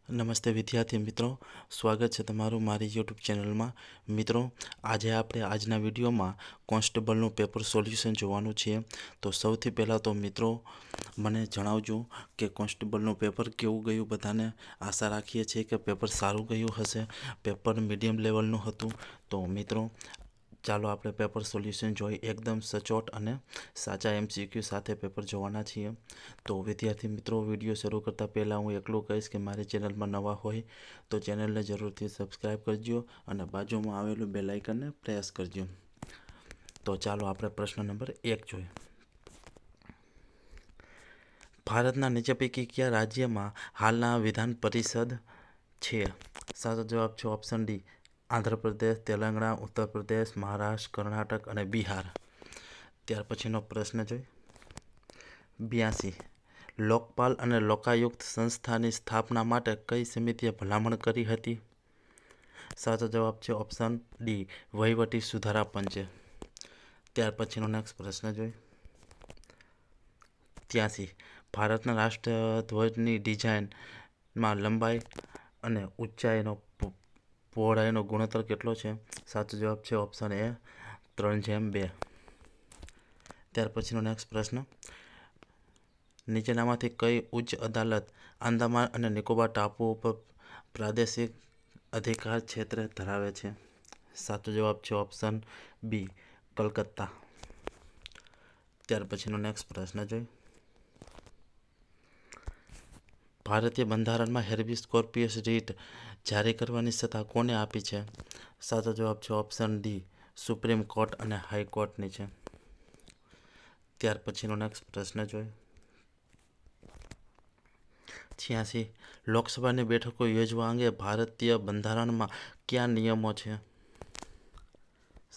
નમસ્તે વિદ્યાર્થી મિત્રો, સ્વાગત છે તમારું મારી યુટ્યુબ ચેનલમાં. મિત્રો, આજે આપણે આજના વિડીયોમાં કોન્સ્ટેબલનું પેપર સોલ્યુશન જોવાનું છે. તો સૌથી પહેલાં તો મિત્રો મને જણાવજો કે કોન્સ્ટેબલનું પેપર કેવું ગયું. બધાને આશા રાખીએ છીએ કે પેપર સારું ગયું હશે. પેપર મીડિયમ લેવલનું હતું. તો મિત્રો ચાલો આપણે પેપર સોલ્યુશન જોઈ. એકદમ સચોટ અને સાચા MCQ સાથે પેપર જોવાના છીએ. તો વિદ્યાર્થી મિત્રો, વિડીયો શરૂ કરતાં પહેલાં હું એટલું કહીશ કે મારી ચેનલમાં નવા હોય તો ચેનલને જરૂરથી સબસ્ક્રાઈબ કરજો અને બાજુમાં આવેલું બેલ આઇકનને પ્રેસ કરજો. તો ચાલો આપણે પ્રશ્ન નંબર 1 જોઈએ. ભારતના નીચે પૈકી કયા રાજ્યમાં હાલના વિધાન પરિષદ છે? સાચો જવાબ છે ઓપ્શન ડી, આંધ્રપ્રદેશ, તેલંગાણા, ઉત્તર પ્રદેશ, મહારાષ્ટ્ર, કર્ણાટક અને બિહાર. ત્યાર પછીનો પ્રશ્ન જોઈએ. 82. લોકપાલ અને લોકાયુક્ત સંસ્થાની સ્થાપના માટે કઈ સમિતિએ ભલામણ કરી હતી? સાચો જવાબ છે ઓપ્શન ડી, વહીવટી સુધારા પંચે. ત્યાર પછીનો નેક્સ્ટ પ્રશ્ન જોઈએ. 83. ભારતના રાષ્ટ્રધ્વજની ડિઝાઇનમાં લંબાઈ અને ઊંચાઈનો પહોળાઈનો ગુણોત્તર કેટલો છે? સાચો જવાબ છે ઓપ્શન એ, 3:2. ત્યાર પછીનો નેક્સ્ટ પ્રશ્ન. નીચેનામાંથી કઈ ઉચ્ચ અદાલત આંદામાન અને નિકોબાર ટાપુઓ ઉપર પ્રાદેશિક અધિકાર ક્ષેત્ર ધરાવે છે? સાચો જવાબ છે ઓપ્શન બી, કલકત્તા. ત્યાર પછીનો નેક્સ્ટ પ્રશ્ન જોઈએ. ભારતીય બંધારણમાં હેબિયસ કોર્પસ રીટ જારી કરવાની સત્તા કોને આપી છે? સાચો જવાબ છે ઓપ્શન ડી, સુપ્રીમ કોર્ટ અને હાઈકોર્ટની છે. ત્યાર પછીનો નેક્સ્ટ પ્રશ્ન જોઈએ. 86. લોકસભાની બેઠકો યોજવા અંગે ભારતીય બંધારણમાં કયા નિયમો છે?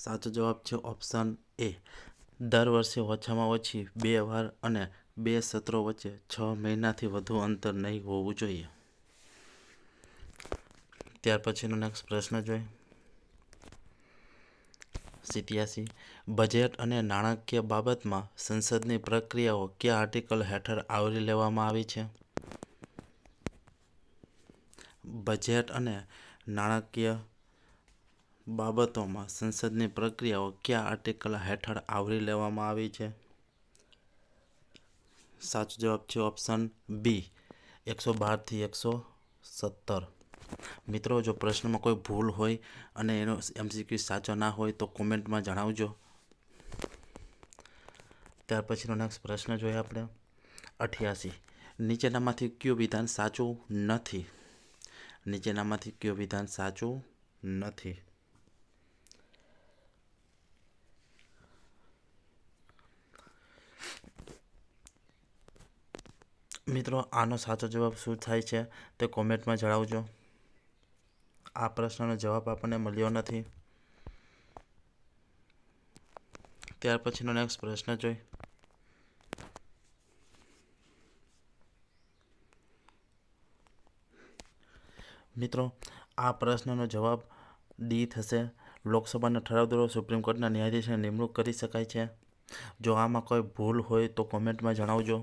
સાચો જવાબ છે ઓપ્શન એ, દર વર્ષે ઓછામાં ઓછી 2 વાર અને 2 સત્રો વચ્ચે 6 મહિનાથી વધુ અંતર નહીં હોવું જોઈએ. ત્યાર પછીનો નેક્સ્ટ પ્રશ્ન જોઈએ. 87. બજેટ અને નાણાકીય બાબતમાં સંસદની પ્રક્રિયાઓ કયા આર્ટિકલ હેઠળ આવરી લેવામાં આવી છે? બજેટ અને નાણાકીય બાબતોમાં સંસદની પ્રક્રિયાઓ કયા આર્ટિકલ હેઠળ આવરી લેવામાં આવી છે? સાચો જવાબ છે ઓપ્શન બી, 112 થી 117. મિત્રો, જો પ્રશ્નમાં કોઈ ભૂલ હોય અને એનો MCQ સાચો ના હોય તો કોમેન્ટમાં જણાવજો. ત્યાર પછીનો નેક્સ્ટ પ્રશ્ન જોઈએ આપણે. 88. નીચેનામાંથી કયું વિધાન સાચું નથી? નીચેનામાંથી કયું વિધાન સાચું નથી? મિત્રો, આનો સાચો જવાબ શું થાય છે તે કોમેન્ટમાં જણાવજો. આ પ્રશ્નનો જવાબ આપણને મળ્યો નથી. ત્યાર પછીનો નેક્સ્ટ પ્રશ્ન જોઈએ. મિત્રો, આ પ્રશ્નનો જવાબ ડી થશે. લોકસભાના ઠરાવ દ્વારા સુપ્રીમ કોર્ટના ન્યાયાધીશની નિમણૂક કરી શકાય છે. જો આમાં કોઈ ભૂલ હોય તો કોમેન્ટમાં જણાવજો.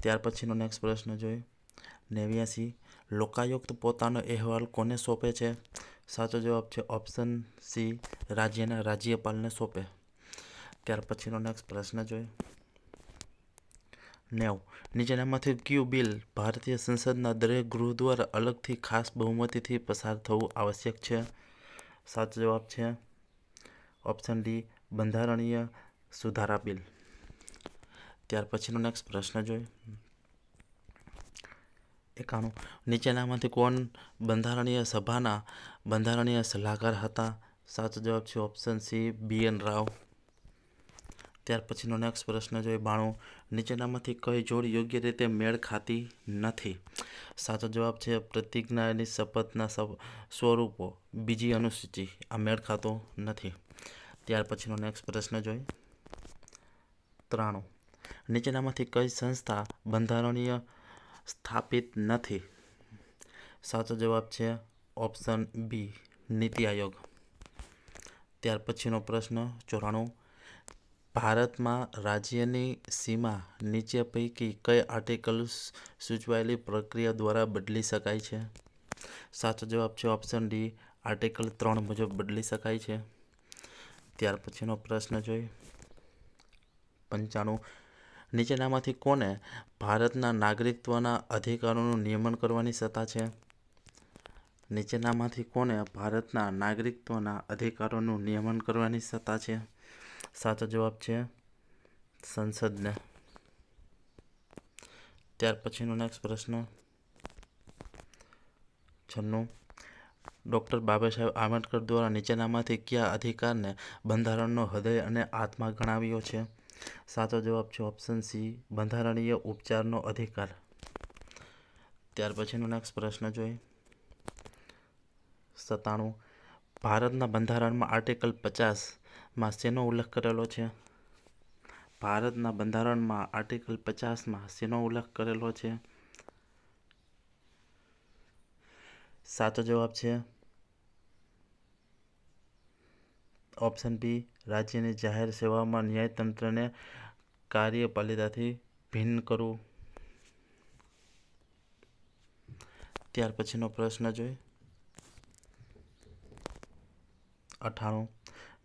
ત્યાર પછીનો નેક્સ્ટ પ્રશ્ન જોઈએ. 89. લોકાયુક્ત પોતાનો અહેવાલ કોને સોંપે છે? સાચો જવાબ છે ઓપ્શન સી, રાજ્યના રાજ્યપાલને સોંપે. ત્યાર પછીનો નેક્સ્ટ પ્રશ્ન જોઈએ. 90. નીચેનામાંથી કયું બિલ ભારતીય સંસદના દરેક ગૃહ દ્વારા અલગથી ખાસ બહુમતીથી પસાર થવું આવશ્યક છે? સાચો જવાબ છે ઓપ્શન ડી, બંધારણીય સુધારા બિલ. ત્યાર પછીનો નેક્સ્ટ પ્રશ્ન જોઈએ. 91. નીચેનામાંથી કોણ બંધારણીય સભાના બંધારણીય સલાહકાર હતા? સાચો જવાબ છે ઓપ્શન સી, BN રાવ. ત્યાર પછીનો નેક્સ્ટ પ્રશ્ન જોઈએ. 92. નીચેનામાંથી કઈ જોડ યોગ્ય રીતે મેળ ખાતી નથી? સાચો જવાબ છે પ્રતિજ્ઞાની શપથના સ્વરૂપો, બીજી અનુસૂચિ. આ મેળ ખાતો નથી. ત્યાર પછીનો નેક્સ્ટ પ્રશ્ન જોઈએ. 93. નીચેનામાંથી કઈ સંસ્થા બંધારણીય સ્થાપિત નથી? સાચો જવાબ છે ઓપ્શન બી, નીતિ આયોગ. ત્યાર પછીનો પ્રશ્ન 94. ભારતમાં રાજ્યની સીમા નીચે પૈકી કઈ આર્ટિકલ સૂચવાયેલી પ્રક્રિયા દ્વારા બદલી શકાય છે? સાચો જવાબ છે ઓપ્શન ડી, આર્ટિકલ 3 મુજબ બદલી શકાય છે. ત્યાર પછીનો પ્રશ્ન જોઈએ 95. નીચેનામાંથી કોને ભારતના નાગરિકત્વના અધિકારોનું નિયમન કરવાની સત્તા છે? નીચેનામાંથી કોને ભારતના નાગરિકત્વના અધિકારોનું નિયમન કરવાની સત્તા છે? સાચો જવાબ છે સંસદને. ત્યાર પછીનો નેક્સ્ટ પ્રશ્ન 96. ડૉક્ટર બાબા સાહેબ આંબેડકર દ્વારા નીચેનામાંથી કયા અધિકારને બંધારણનો હૃદય અને આત્મા ગણાવ્યો છે? સાચો જવાબ છે ઓપ્શન સી, બંધારણીય ઉપચારનો અધિકાર. ત્યાર પછીનો નેક્સ્ટ પ્રશ્ન જોઈએ 97. ભારતના બંધારણમાં આર્ટિકલ 50માં શેનો ઉલ્લેખ કરેલો છે? ભારતના બંધારણમાં આર્ટિકલ 50માં શેનો ઉલ્લેખ કરેલો છે? સાચો જવાબ છે ઓપ્શન બી, રાજ્યની જાહેર સેવાઓમાં ન્યાયતંત્રને કાર્યપાલિકાથી ભિન્ન કરવું. ત્યાર પછીનો પ્રશ્ન જોઈએ 98.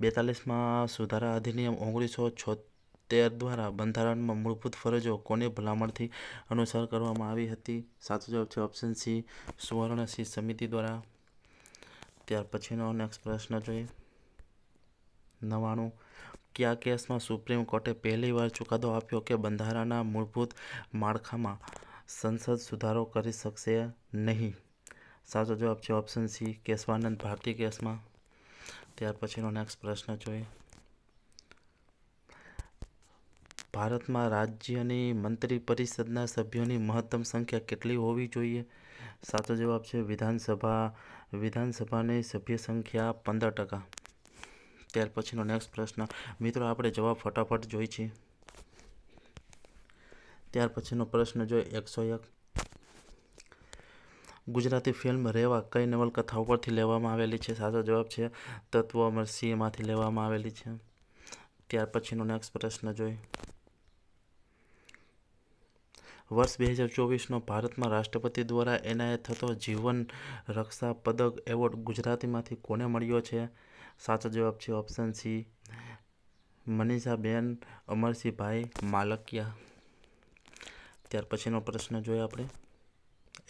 42માં સુધારા અધિનિયમ 1976 દ્વારા બંધારણમાં મૂળભૂત ફરજો કોની ભલામણથી અનુસાર કરવામાં આવી હતી? સાચો જવાબ છે ઓપ્શન સી, સુવર્ણસિંહ સમિતિ દ્વારા. ત્યાર પછીનો નેક્સ્ટ પ્રશ્ન જોઈએ 99. કયા કેસમાં સુપ્રીમ કોર્ટે પહેલીવાર ચુકાદો આપ્યો કે બંધારણના મૂળભૂત માળખામાં સંસદ સુધારો કરી શકશે નહીં? સાચો જવાબ છે ઓપ્શન સી, કેશવાનંદ ભારતી કેસમાં. ત્યાર પછીનો નેક્સ્ટ પ્રશ્ન જોઈએ ભારતમાં રાજ્યની મંત્રી પરિષદના સભ્યોની મહત્તમ સંખ્યા કેટલી હોવી જોઈએ? સાચો જવાબ છે વિધાનસભાની સભ્ય સંખ્યા 15%. ત્યાર પછીનો નેક્સ્ટ પ્રશ્ન મિત્રો આપણે જવાબ ફટાફટ જોઈ છે. ત્યાર પછીનો પ્રશ્ન જોઈએ 101. ગુજરાતી ફિલ્મ રેવા કઈ નવલકથા ઉપરથી લેવામાં આવેલી છે? સાચો જવાબ છે તત્વમસીમાંથી લેવામાં આવેલી છે. ત્યાર પછીનો નેક્સ્ટ પ્રશ્ન જોઈએ વર્ષ 2024નો ભારતમાં રાષ્ટ્રપતિ દ્વારા એનાયત થતો જીવન રક્ષા પદક એવોર્ડ ગુજરાતીમાંથી કોને મળ્યો છે? સાચો જવાબ છે ઓપ્શન સી, મનીષાબેન અમરસિંહભાઈ માલકિયા. ત્યાર પછીનો પ્રશ્ન જોઈએ આપણે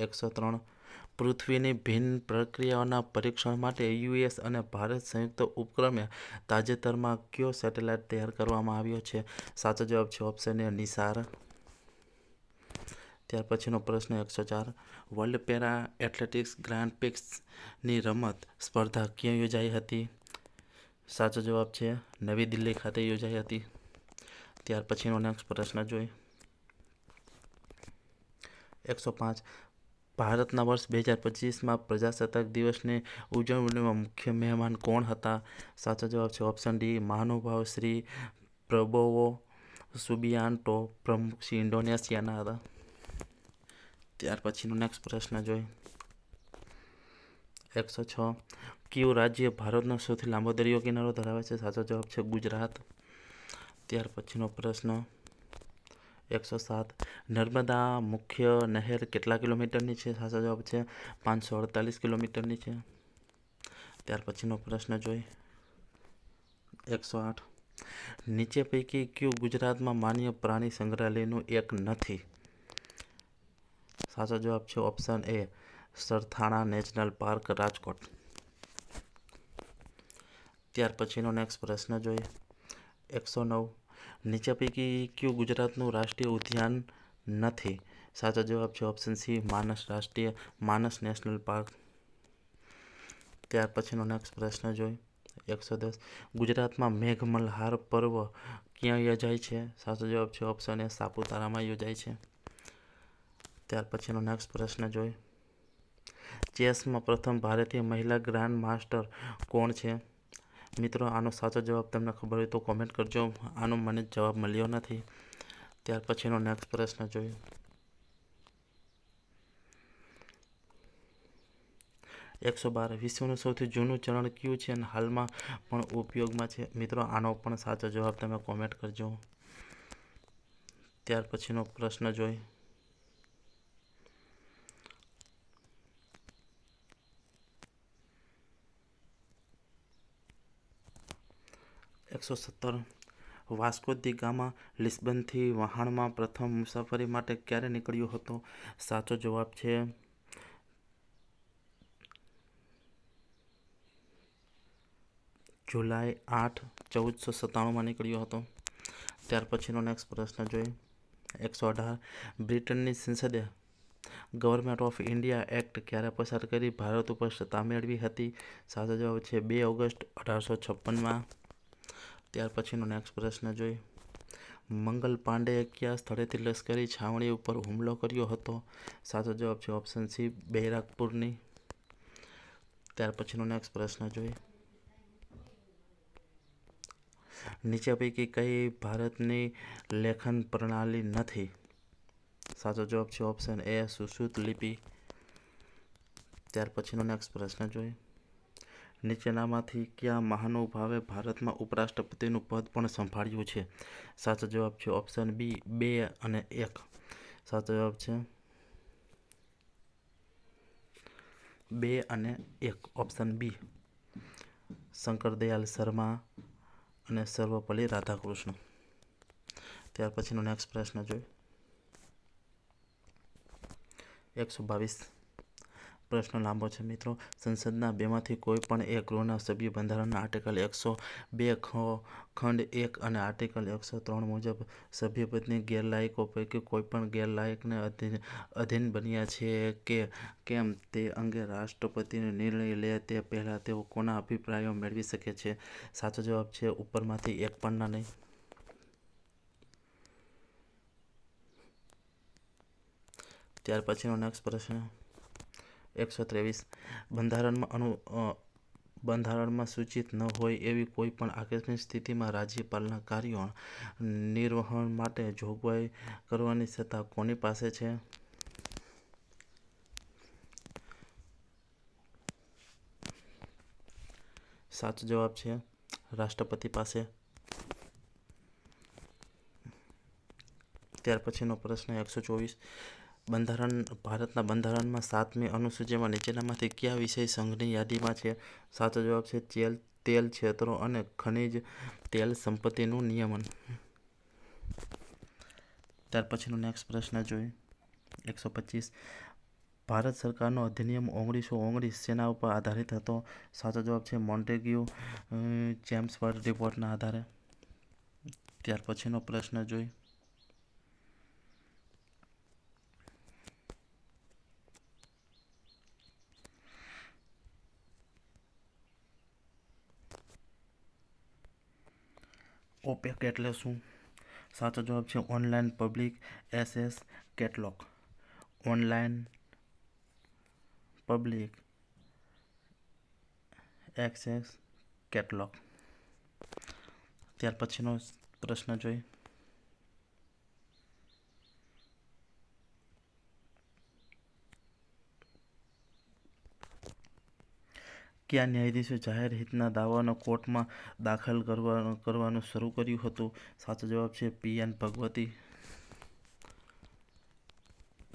103. પૃથ્વીની ભિન્ન પ્રક્રિયાઓના પરીક્ષણ માટે યુએસ અને ભારત સંયુક્ત ઉપક્રમે તાજેતરમાં કયો સેટેલાઇટ તૈયાર કરવામાં આવ્યો છે? સાચો જવાબ છે ઓપ્શન એ, નિસાર. ત્યાર પછીનો પ્રશ્ન 104. વર્લ્ડ પેરા એથ્લેટિક્સ ગ્રાન્ડ પ્રિક્સની રમત સ્પર્ધા ક્યાં યોજાઈ હતી? સાચો જવાબ છે નવી દિલ્હી ખાતે યોજાઈ હતી. ત્યાર પછીનો નેક્સ્ટ પ્રશ્ન જોઈએ 105. ભારતના વર્ષ 2025માં પ્રજાસત્તાક દિવસની ઉજવણીમાં મુખ્ય મહેમાન કોણ હતા? સાચો જવાબ છે ઓપ્શન ડી, મહાનુભાવ શ્રી પ્રબોવો સુબિયાન્ટો, પ્રમુખ શ્રી ઇન્ડોનેશિયાના હતા. ત્યાર પછીનો નેક્સ્ટ પ્રશ્ન જોઈએ 106. કયું રાજ્ય ભારતનો સૌથી લાંબો દરિયો કિનારો ધરાવે છે? સાચો જવાબ છે ગુજરાત. ત્યાર પછીનો પ્રશ્ન 107. નર્મદા મુખ્ય નહેર કેટલા કિલોમીટરની છે? સાચો જવાબ છે 548 કિલોમીટરની છે. ત્યાર પછીનો પ્રશ્ન જોઈએ 108. નીચે પૈકી કયું ગુજરાતમાં માન્ય પ્રાણી સંગ્રહાલયનું એક નથી? સાચો જવાબ છે option A, Sarthana national park Rajkot. ત્યાર પછીનો નેક્સ્ટ પ્રશ્ન જોઈએ 109. નીચે પૈકી કયું ગુજરાતનું રાષ્ટ્રીય ઉદ્યાન નથી? સાચો જવાબ છે ઓપ્શન સી, માનસ નેશનલ પાર્ક. ત્યાર પછીનો નેક્સ્ટ પ્રશ્ન જોઈએ 110. ગુજરાતમાં મેઘમલ્હાર પર્વ ક્યાં યોજાય છે? સાચો જવાબ છે ઓપ્શન એ, સાપુતારામાં યોજાય છે. ત્યાર પછીનો નેક્સ્ટ પ્રશ્ન જોઈએ ચેસમાં પ્રથમ ભારતીય મહિલા ગ્રાન્ડ માસ્ટર કોણ છે? મિત્રો આનો સાચો જવાબ તમને ખબર હોય તો કોમેન્ટ કરજો, આનો મને જવાબ મળ્યો નથી. ત્યાર પછીનો નેક્સ્ટ પ્રશ્ન જોઈએ 112 વિશ્વનું સૌથી જૂનું ચલણ કયું છે અને હાલમાં પણ ઉપયોગમાં છે? મિત્રો આનો પણ સાચો જવાબ તમે કોમેન્ટ કરજો. ત્યાર પછીનો પ્રશ્ન જોઈ 117 વાસ્કો દી ગામા લિસ્બનથી વહાણમાં પ્રથમ મુસાફરી માટે ક્યારે નીકળ્યો હતો? સાચો જવાબ છે જુલાઈ 8, 1497 નીકળ્યો હતો. ત્યાર પછીનો નેક્સ્ટ પ્રશ્ન જોઈએ 118 બ્રિટનની સંસદે ગવર્મેન્ટ ઓફ ઇન્ડિયા એક્ટ ક્યારે પસાર કરી ભારત ઉપર સત્તા મેળવી હતી? સાચો જવાબ છે 2 ઓગસ્ટ 1856માં. ત્યાર પછીનો નેક્સ્ટ પ્રશ્ન જોઈએ મંગલ પાંડેએ કયા સ્થળેથી લશ્કરી છાવણી ઉપર હુમલો કર્યો હતો? સાચો જવાબ છે ઓપ્શન સી બૈરાકપુરની. ત્યાર પછીનો નેક્સ્ટ પ્રશ્ન જોઈએ નીચે પૈકી કઈ ભારતની લેખન પ્રણાલી નથી? સાચો જવાબ છે ઓપ્શન એ સુશ્રુત લિપિ. ત્યાર પછીનો નેક્સ્ટ પ્રશ્ન જોઈએ નીચેનામાંથી કયા મહાનુભાવે ભારતમાં ઉપરાષ્ટ્રપતિનું પદ પણ સંભાળ્યું છે? સાચો જવાબ છે ઓપ્શન બી 2 અને 1. સાચો જવાબ છે 2 અને 1 ઓપ્શન બી શંકરદયાળ શર્મા અને સર્વપલ્લી રાધાકૃષ્ણ. ત્યાર પછીનો નેક્સ્ટ પ્રશ્ન જોઈએ 122 પ્રશ્ન લાંબો છે મિત્રો. સંસદના બેમાંથી કોઈ પણ એક ગૃહના સભ્ય બંધારણના આર્ટિકલ 102 ખંડ 1 અને આર્ટિકલ 103 મુજબ સભ્યપદની ગેરલાયકો પૈકી કોઈ પણ ગેરલાયકને અધીન બન્યા છે કે કેમ તે અંગે રાષ્ટ્રપતિનો નિર્ણય લે તે પહેલાં તેઓ કોના અભિપ્રાયો મેળવી શકે છે? સાચો જવાબ છે ઉપરમાંથી એક પણના નહીં. ત્યાર પછીનો નેક્સ્ટ પ્રશ્ન 123 બંધારણમાં સૂચિત ન હોય એવી કોઈ પણ આકસ્મિક સ્થિતિમાં રાજ્યપાલના કાર્યો નિર્વહન માટે જોગવાઈ કરવાની સત્તા કોની પાસે છે? સાચો જવાબ છે રાષ્ટ્રપતિ પાસે. ત્યાર પછીનો પ્રશ્ન 124 ભારતના બંધારણમાં 7મી અનુસૂચિમાં નીચેનામાંથી કયા વિષય સંઘની યાદીમાં છે? સાચો જવાબ છે તેલ ક્ષેત્રો અને ખનિજ તેલ સંપત્તિનું નિયમન. ત્યાર પછીનો નેક્સ્ટ પ્રશ્ન જોઈએ 125 ભારત સરકારનો અધિનિયમ 1919 શેના ઉપર આધારિત હતો? સાચો જવાબ છે મોન્ટેગ્યુ ચેમ્સફર્ડ રિપોર્ટના આધારે. ત્યાર પછીનો પ્રશ્ન જોઈએ ઓપેક એટલે શું? સાચો જવાબ છે online public access catalogue. Online public access catalogue. ત્યાર પછીનો પ્રશ્ન જોઈએ કયા ન્યાયાધીશો જાહેર હિતના દાવાઓને કોર્ટમાં દાખલ કરવાનું શરૂ કર્યું હતું? સાચો જવાબ છે PN ભગવતી.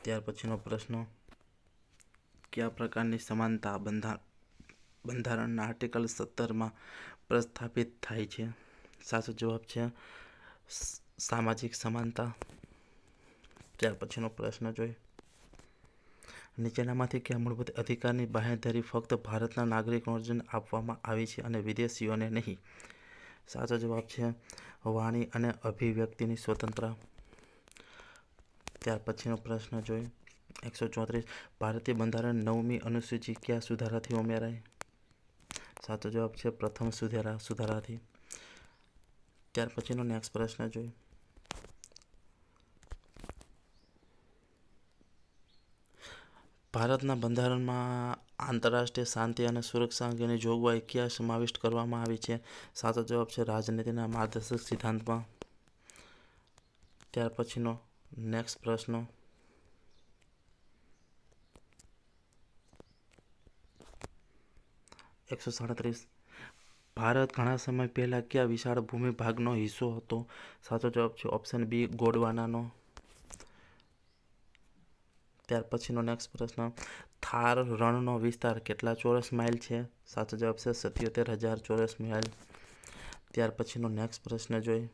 ત્યાર પછીનો પ્રશ્ન કયા પ્રકારની સમાનતા બંધારણના આર્ટિકલ 17માં પ્રસ્થાપિત થાય છે? સાચો જવાબ છે સામાજિક સમાનતા. ત્યાર પછીનો પ્રશ્ન જોઈએ નીચેનામાંથી કયા મૂળભૂત અધિકારની બાંહેધરી ફક્ત ભારતના નાગરિકોને જ આપવામાં આવી છે અને વિદેશીઓને નહીં? સાચો જવાબ છે વાણી અને અભિવ્યક્તિની સ્વતંત્રતા. ત્યાર પછીનો પ્રશ્ન જોઈએ 134 ભારતીય બંધારણ 9મી અનુસૂચિ કયા સુધારાથી ઉમેરાઈ? સાચો જવાબ છે પ્રથમ સુધારાથી. ત્યાર પછીનો નેક્સ્ટ પ્રશ્ન જોઈએ ભારતના બંધારણમાં આંતરરાષ્ટ્રીય શાંતિ અને સુરક્ષા અંગેની જોગવાઈ ક્યાં સમાવિષ્ટ કરવામાં આવી છે? સાચો જવાબ છે રાજનીતિના માર્ગદર્શક સિદ્ધાંતમાં. ત્યાર પછીનો નેક્સ્ટ પ્રશ્ન 137. ભારત ઘણા સમય પહેલાં કયા વિશાળ ભૂમિભાગનો હિસ્સો હતો? સાચો જવાબ છે ઓપ્શન બી ગોંડવાનાનો. ત્યાર પછીનો નેક્સ્ટ પ્રશ્ન, થાર રણનો વિસ્તાર કેટલા ચોરસ માઇલ છે? સાચો જવાબ છે 77,000 ચોરસ માઇલ. ત્યાર પછીનો નેક્સ્ટ પ્રશ્ન જોઈ.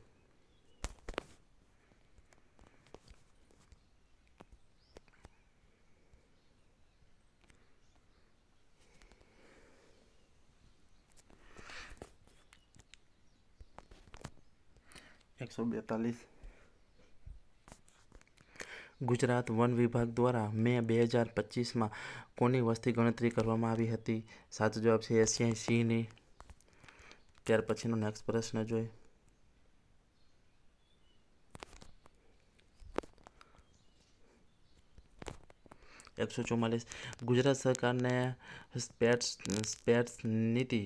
એકસો 42. ગુજરાત વન વિભાગ દ્વારા મે 2025માં કોની વસ્તી ગણતરી કરવામાં આવી હતી? સાચો જવાબ છે એશિયાઈ સિંહની. ત્યાર પછીનો નેક્સ્ટ પ્રશ્ન જોઈ. એકસો 44. ગુજરાત સરકારને સ્પેસ નીતિ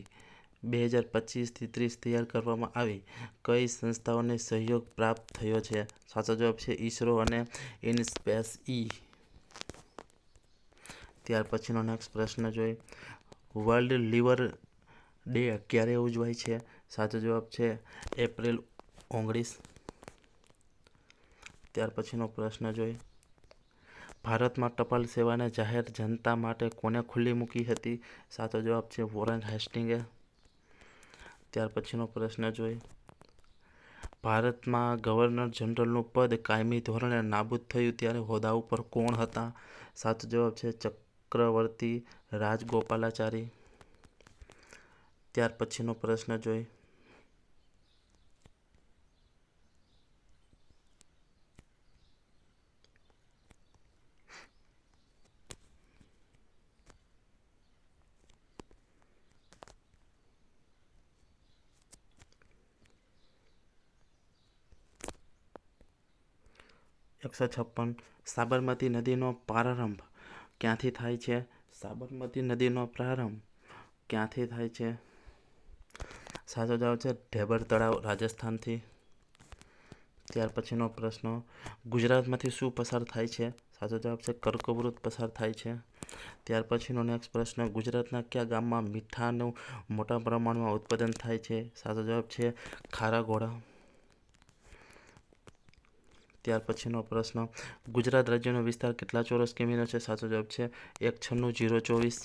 2025-30 તૈયાર કરવામાં આવી કઈ સંસ્થાઓને સહયોગ પ્રાપ્ત થયો છે? સાચો જવાબ છે ઇસરો અને ઇનસ્પેસ ઈ. ત્યાર પછીનો નેક્સ્ટ પ્રશ્ન જોઈ. વર્લ્ડ લિવર ડે ક્યારે ઉજવાય છે? સાચો જવાબ છે એપ્રિલ 19. ત્યાર પછીનો પ્રશ્ન જોઈ. ભારતમાં ટપાલ સેવાને જાહેર જનતા માટે કોને ખુલ્લી મૂકી હતી? સાચો જવાબ છે વોરેન હેસ્ટિંગે. ત્યાર પછીનો પ્રશ્ન જોઈ. ભારતમાં ગવર્નર જનરલનું પદ કાયમી ધોરણે નાબૂદ થયું ત્યારે હોદ્દા ઉપર કોણ હતા? સાચો જવાબ છે ચક્રવર્તી રાજગોપાલાચારી. ત્યાર પછીનો પ્રશ્ન જોઈ. એકસો 56. સાબરમતી નદીનો પ્રારંભ ક્યાંથી થાય છે? સાબરમતી નદીનો પ્રારંભ ક્યાંથી થાય છે? સાચો જવાબ છે ઢેબર તળાવ રાજસ્થાનથી. ત્યાર પછીનો પ્રશ્ન, ગુજરાતમાંથી શું પસાર થાય છે? સાચો જવાબ છે કર્કવૃત પસાર થાય છે. ત્યાર પછીનો નેક્સ્ટ પ્રશ્ન, ગુજરાતના કયા ગામમાં મીઠાનું મોટા પ્રમાણમાં ઉત્પાદન થાય છે? સાચો જવાબ છે ખારાગોડા. ત્યાર પછીનો પ્રશ્ન, ગુજરાત રાજ્યનો વિસ્તાર કેટલા ચોરસ કિમીનો છે? સાચો જવાબ છે 196,024.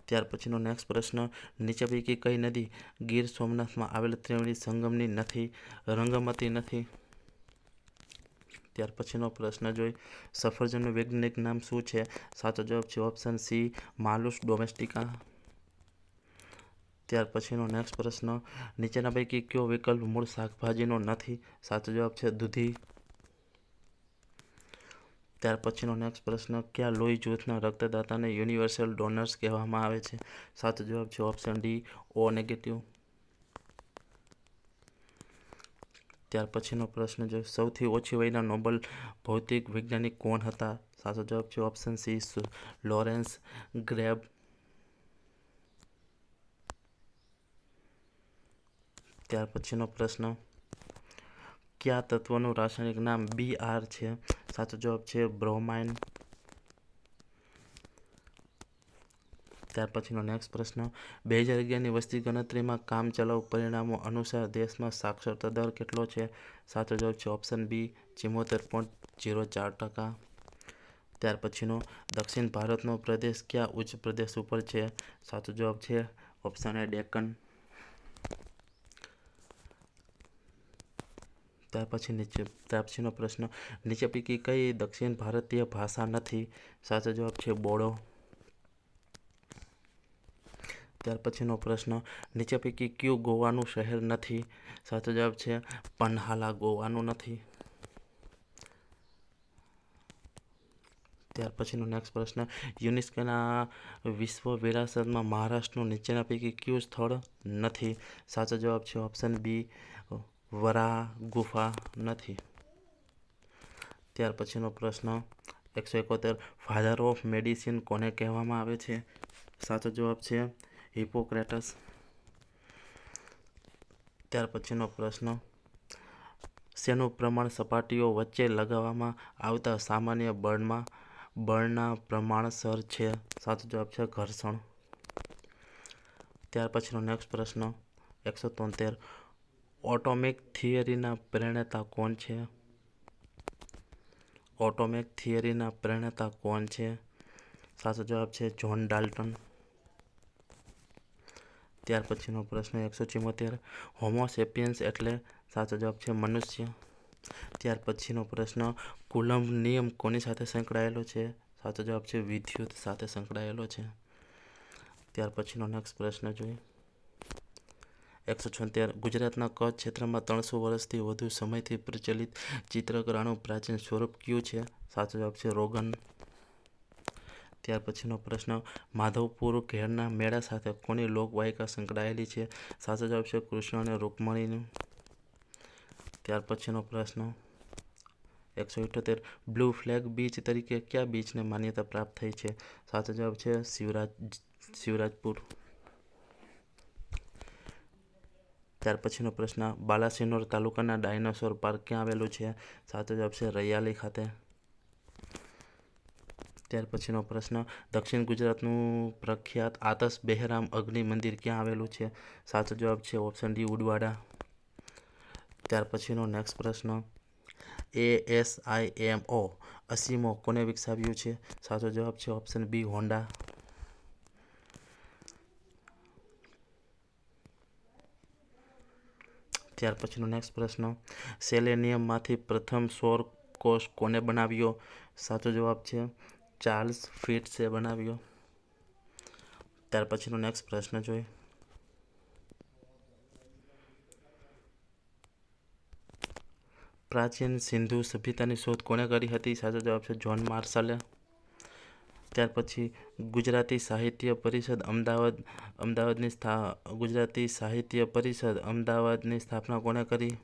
ત્યાર પછીનો નેક્સ્ટ પ્રશ્ન, નીચે પૈકી કઈ નદી ગીર સોમનાથમાં આવેલ ત્રિવેણી સંગમની નથી? રંગમતી નથી. ત્યાર પછીનો પ્રશ્ન જોઈ. સફરજનનું વૈજ્ઞાનિક નામ શું છે? સાચો જવાબ છે ઓપ્શન સી માલુસ ડોમેસ્ટિકા. ત્યાર પછીનો નેક્સ્ટ પ્રશ્ન, નીચેના પૈકી કયો વિકલ્પ મૂળ શાકભાજીનો નથી? સાચો જવાબ છે દૂધી. ત્યાર પછીનો નેક્સ્ટ પ્રશ્ન, કયા લોહી જૂથના રક્તદાતાને યુનિવર્સલ ડોનર્સ કહેવામાં આવે છે? સાચો જવાબ છે ઓપ્શન ડી ઓ નેગેટિવ. ત્યાર પછીનો પ્રશ્ન જો, સૌથી ઓછી વયના નોબેલ ભૌતિક વૈજ્ઞાનિક કોણ હતા? સાચો જવાબ છે ઓપ્શન સી લોરેન્સ ગ્રેબ. ત્યાર પછીનો પ્રશ્ન, કયા તત્વનું રાસાયણિક નામ Br છે? સાચો જવાબ છે બ્રોમાઇન. ત્યાર પછીનો નેક્સ્ટ પ્રશ્ન, 2011ની વસ્તી ગણતરીમાં કામચલાઉ પરિણામો અનુસાર દેશમાં સાક્ષરતા દર કેટલો છે? સાચો જવાબ છે ઓપ્શન બી 74.04%. ત્યાર પછીનો, દક્ષિણ ભારતનો પ્રદેશ કયા ઉચ્ચ પ્રદેશ ઉપર છે? સાચો જવાબ છે ઓપ્શન એ ડેક્કન. ત્યાર પછીનો પ્રશ્ન, નીચે પૈકી કઈ દક્ષિણ ભારતીય ભાષા નથી? સાચો જવાબ છે બોડો. ત્યાર પછીનો પ્રશ્ન, નીચે પૈકી કયું ગોવાનું શહેર નથી? સાચો જવાબ છે પન્હાલા ગોવાનું નથી. ત્યાર પછીનો નેક્સ્ટ પ્રશ્ન, યુનેસ્કોના વિશ્વ વિરાસતમાં મહારાષ્ટ્રનું નીચેના પૈકી કયું સ્થળ નથી? સાચો જવાબ છે ઓપ્શન બી વરાહ ગુફા નથી. ત્યાર પછીનો પ્રશ્ન 171, ફાધર ઓફ મેડિસિન કોને કહેવામાં આવે છે? સાચો જવાબ છે હિપોક્રેટસ. ત્યાર પછીનો પ્રશ્ન, શેનું પ્રમાણ સપાટીઓ વચ્ચે લગાવવામાં આવતા સામાન્ય બળના પ્રમાણસર છે? સાચો જવાબ છે ઘર્ષણ. ત્યાર પછીનો નેક્સ્ટ પ્રશ્ન 173 ઓટોમિક થિયરીના પ્રણેતા કોણ છે? ઓટોમિક થિયરીના પ્રણેતા કોણ છે? સાચો જવાબ છે જ્હોન ડાલ્ટન. ત્યાર પછીનો પ્રશ્ન 174 હોમોસેપિયન્સ એટલે? સાચો જવાબ છે મનુષ્ય. ત્યાર પછીનો પ્રશ્ન કુલમ્બ નિયમ કોની સાથે સંકળાયેલો છે? સાચો જવાબ છે વિદ્યુત સાથે સંકળાયેલો છે. ત્યાર પછીનો નેક્સ્ટ પ્રશ્ન જોઈએ 176 ગુજરાતના કચ્છ ક્ષેત્રમાં 300 વર્ષથી વધુ સમયથી પ્રચલિત ચિત્રકળાનું પ્રાચીન સ્વરૂપ કયું છે? સાચો જવાબ છે રોગન. ત્યાર પછીનો પ્રશ્ન માધવપુર ઘેરના મેળા સાથે કોની લોકવાયકા સંકળાયેલી છે? સાચો જવાબ છે કૃષ્ણ અને રૂકમણીનું. ત્યાર પછીનો પ્રશ્ન 178 બ્લુ ફ્લેગ બીચ તરીકે કયા બીચને માન્યતા પ્રાપ્ત થઈ છે? સાચો જવાબ છે શિવરાજપુર. ત્યાર પછીનો પ્રશ્ન બાલાસિનોર તાલુકાના ડાયનાસોર પાર્ક ક્યાં આવેલું છે? સાચો જવાબ છે રૈયાલી ખાતે. ત્યાર પછીનો પ્રશ્ન દક્ષિણ ગુજરાતનું પ્રખ્યાત આતશ બહેરામ અગ્નિ મંદિર ક્યાં આવેલું છે? સાચો જવાબ છે ઓપ્શન ડી ઉડવાડા. ત્યાર પછીનો નેક્સ્ટ પ્રશ્ન ASIMO અસીમો કોને વિકસાવ્યું છે? સાચો જવાબ છે ઓપ્શન બી હોન્ડા. ત્યાર પછીનો નેક્સ્ટ પ્રશ્ન સેલેનિયમમાંથી પ્રથમ સૌર કોષ કોને બનાવ્યો? સાચો જવાબ છે ચાર્લ્સ ફિટ્સે બનાવ્યો. ત્યાર પછીનો નેક્સ્ટ પ્રશ્ન જોઈએ પ્રાચીન સિંધુ સભ્યતાની શોધ કોણે કરી હતી? સાચો જવાબ છે જ્હોન માર્શલે. ત્યાર પછી ગુજરાતી સાહિત્ય પરિષદ ગુજરાતી સાહિત્ય પરિષદ અમદાવાદની સ્થાપના કોણે કરી?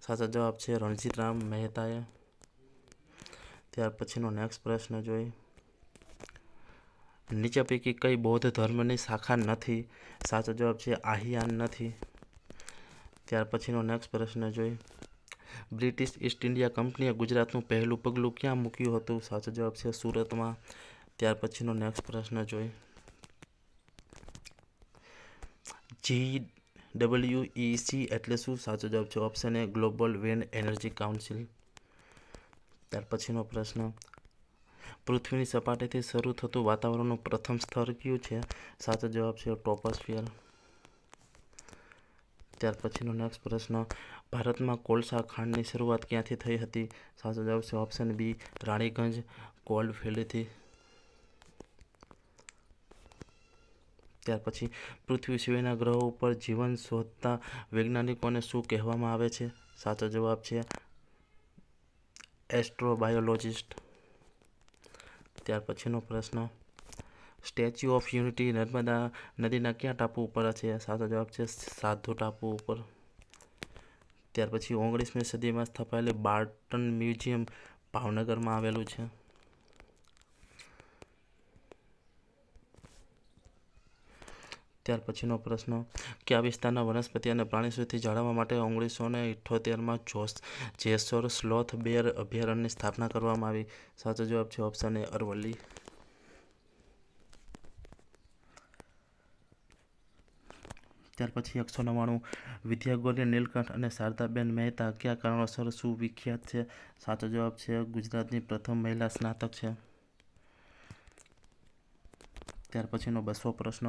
સાચો જવાબ છે રણજીતરામ મહેતાએ. ત્યાર પછીનો નેક્સ્ટ પ્રશ્ન જોઈએ નીચે પૈકી કઈ બૌદ્ધ ધર્મની શાખા નથી? સાચો જવાબ છે આહિયાન નથી. ત્યાર પછીનો નેક્સ્ટ પ્રશ્ન જોઈએ બ્રિટિશ ઈસ્ટ ઇન્ડિયા કંપનીએ ગુજરાતનું પહેલું પગલું ક્યાં મૂક્યું હતું? સાચો જવાબ છે સુરતમાં. ત્યાર પછીનો નેક્સ્ટ પ્રશ્ન જોઈએ GWEC એટલે શું? સાચો જવાબ છે option A global wind energy council. ત્યાર પછીનો પ્રશ્ન પૃથ્વીની સપાટીથી શરૂ થતું વાતાવરણનું પ્રથમ સ્તર કયું છે? સાચો જવાબ છે ટ્રોપોસ્ફિયર. ત્યાર પછીનો નેક્સ્ટ પ્રશ્ન ભારતમાં કોલસા ખાણની શરૂઆત ક્યાંથી થઈ હતી? સાચો જવાબ છે ઓપ્શન બી રાણીગંજ કોલ્ડફિલ્ડથી. ત્યાર પછી પૃથ્વી સિવાયના ગ્રહો ઉપર જીવન શોધતા વૈજ્ઞાનિકોને શું કહેવામાં આવે છે? સાચો જવાબ છે એસ્ટ્રોબાયોલોજિસ્ટ. ત્યાર પછીનો પ્રશ્ન સ્ટેચ્યુ ઓફ યુનિટી નર્મદા નદીના કયા ટાપુ ઉપર છે? સાચો જવાબ છે સાધુ ટાપુ ઉપર. ત્યાર પછી 19મી સદીમાં સ્થાપાયેલી બાર્ટન મ્યુઝિયમ ભાવનગરમાં આવેલું છે. ત્યાર પછીનો પ્રશ્ન કયા વિસ્તારના વનસ્પતિ અને પ્રાણીસૃષ્ટિ જાળવવા માટે 1978માં જેસોર સ્લોથ બેર અભયારણ્યની સ્થાપના કરવામાં આવી? સાચો જવાબ છે ઓપ્શન એ અરવલ્લી. ત્યાર પછી 199 વિદ્યાગોરી નીલકંઠ અને શારદાબેન મહેતા કયા કારણોસર સુવિખ્યાત છે? સાચો જવાબ છે ગુજરાતની પ્રથમ મહિલા સ્નાતક છે. ત્યાર પછીનો 200 પ્રશ્ન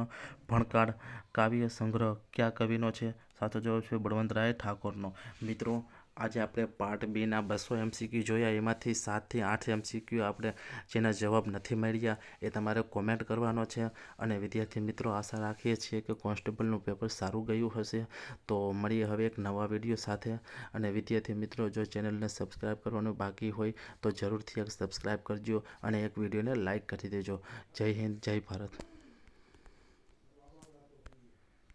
ભણકાળ કાવ્ય સંગ્રહ કયા કવિનો છે? સાચો જવાબ છે બળવંતરાય ઠાકોરનો. મિત્રો આજે આપણે પાર્ટ બીના 200 MCQ જોયા. એમાંથી 7 થી 8 MCQ આપણે જેના જવાબ નથી મળ્યા એ તમારે કોમેન્ટ કરવાનો છે. અને વિદ્યાર્થી મિત્રો આશા રાખીએ છીએ કે કોન્સ્ટેબલનું પેપર સારું ગયું હશે. તો મળીએ હવે એક નવા વિડીયો સાથે. અને વિદ્યાર્થી મિત્રો જો ચેનલને સબસ્ક્રાઈબ કરવાનું બાકી હોય તો જરૂરથી એક સબસ્ક્રાઈબ કરજો અને એક વિડીયોને લાઈક કરી દેજો. જય હિન્દ, જય ભારત.